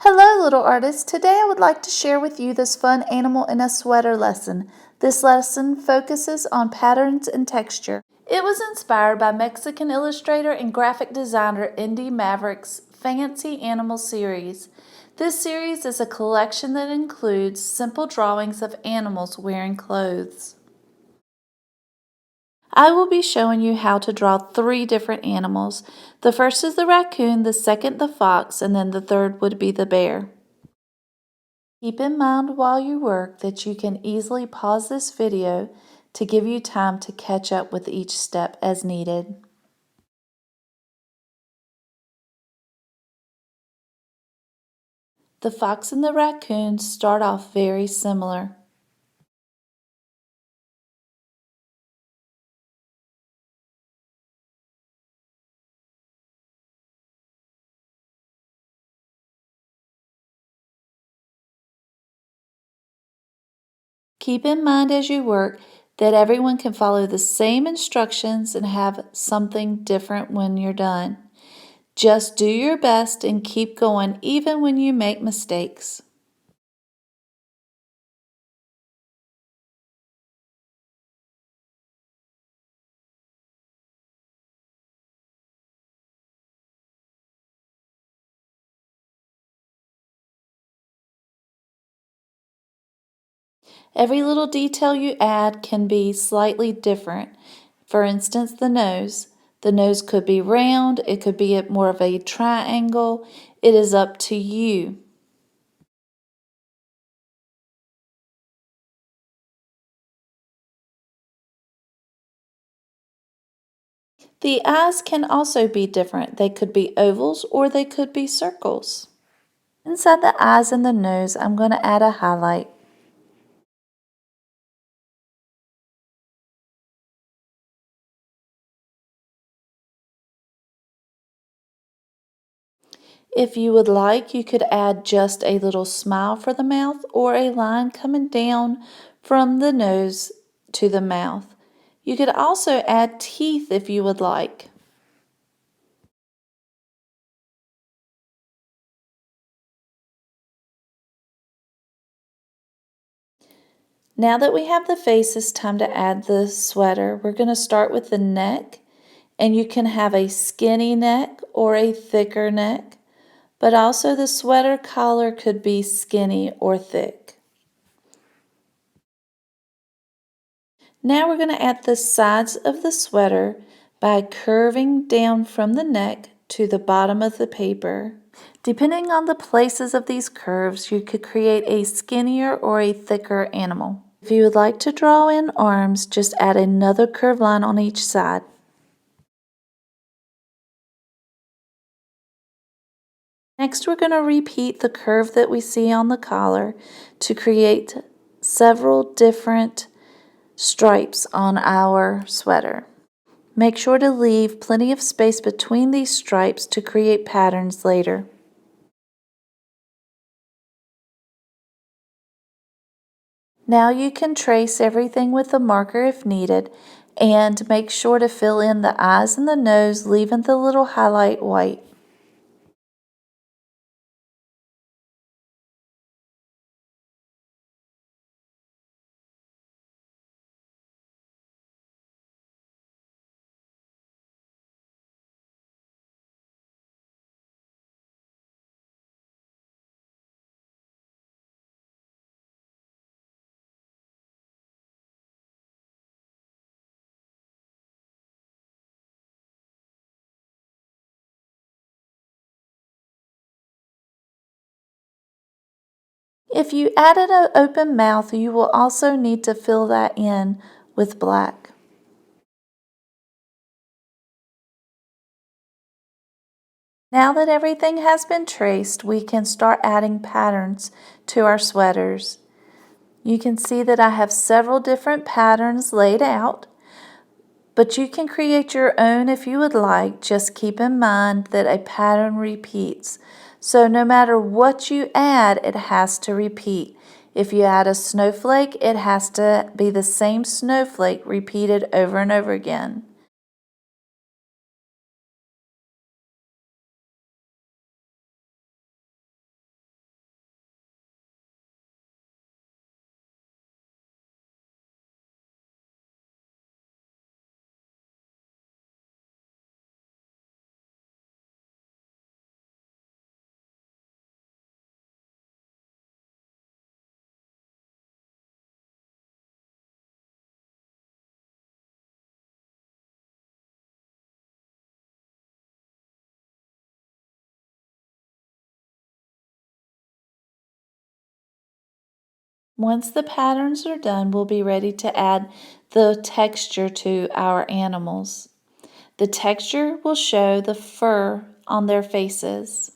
Hello, little artists. Today I would like to share with you this fun animal in a sweater lesson. This lesson focuses on patterns and texture. It was inspired by Mexican illustrator and graphic designer Indy Maverick's Fancy Animal series. This series is a collection that includes simple drawings of animals wearing clothes. I will be showing you how to draw 3 different animals. The first is the raccoon, the second the fox, and then the third would be the bear. Keep in mind while you work that you can easily pause this video to give you time to catch up with each step as needed. The fox and the raccoon start off very similar. Keep in mind as you work that everyone can follow the same instructions and have something different when you're done. Just do your best and keep going even when you make mistakes. Every little detail you add can be slightly different. For instance, the nose. The nose could be round, it could be more of a triangle. It is up to you. The eyes can also be different. They could be ovals or they could be circles. Inside the eyes and the nose, I'm going to add a highlight. If you would like, you could add just a little smile for the mouth or a line coming down from the nose to the mouth. You could also add teeth if you would like. Now that we have the face, it's time to add the sweater. We're going to start with the neck, and you can have a skinny neck or a thicker neck, but also the sweater collar could be skinny or thick. Now we're going to add the sides of the sweater by curving down from the neck to the bottom of the paper. Depending on the places of these curves, you could create a skinnier or a thicker animal. If you would like to draw in arms, just add another curved line on each side. Next, we're going to repeat the curve that we see on the collar to create several different stripes on our sweater. Make sure to leave plenty of space between these stripes to create patterns later. Now you can trace everything with a marker if needed, and make sure to fill in the eyes and the nose, leaving the little highlight white. If you added an open mouth, you will also need to fill that in with black. Now that everything has been traced, we can start adding patterns to our sweaters. You can see that I have several different patterns laid out, but you can create your own if you would like. Just keep in mind that a pattern repeats. So no matter what you add, it has to repeat. If you add a snowflake, it has to be the same snowflake repeated over and over again. Once the patterns are done, we'll be ready to add the texture to our animals. The texture will show the fur on their faces.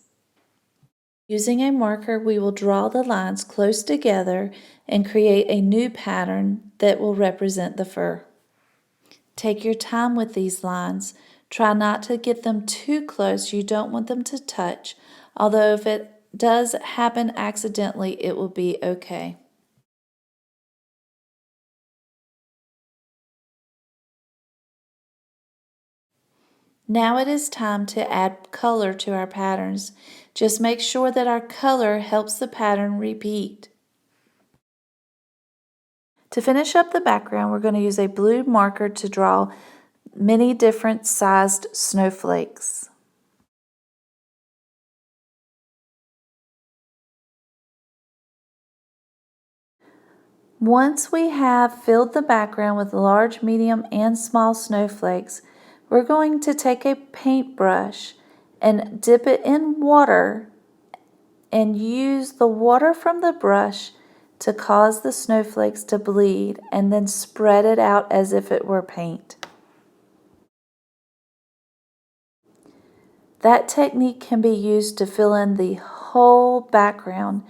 Using a marker, we will draw the lines close together and create a new pattern that will represent the fur. Take your time with these lines. Try not to get them too close. You don't want them to touch, although if it does happen accidentally, it will be okay. Now it is time to add color to our patterns. Just make sure that our color helps the pattern repeat. To finish up the background, we're going to use a blue marker to draw many different sized snowflakes. Once we have filled the background with large, medium, and small snowflakes, we're going to take a paintbrush and dip it in water and use the water from the brush to cause the snowflakes to bleed and then spread it out as if it were paint. That technique can be used to fill in the whole background.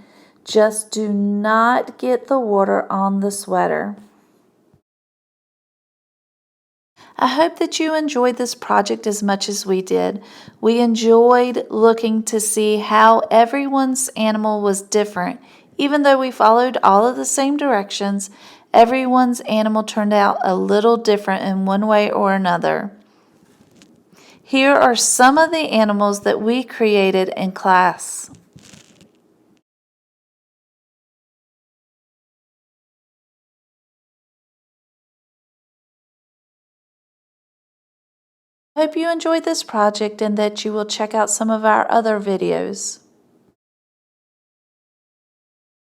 Just do not get the water on the sweater. I hope that you enjoyed this project as much as we did. We enjoyed looking to see how everyone's animal was different. Even though we followed all of the same directions, everyone's animal turned out a little different in one way or another. Here are some of the animals that we created in class. I hope you enjoyed this project and that you will check out some of our other videos.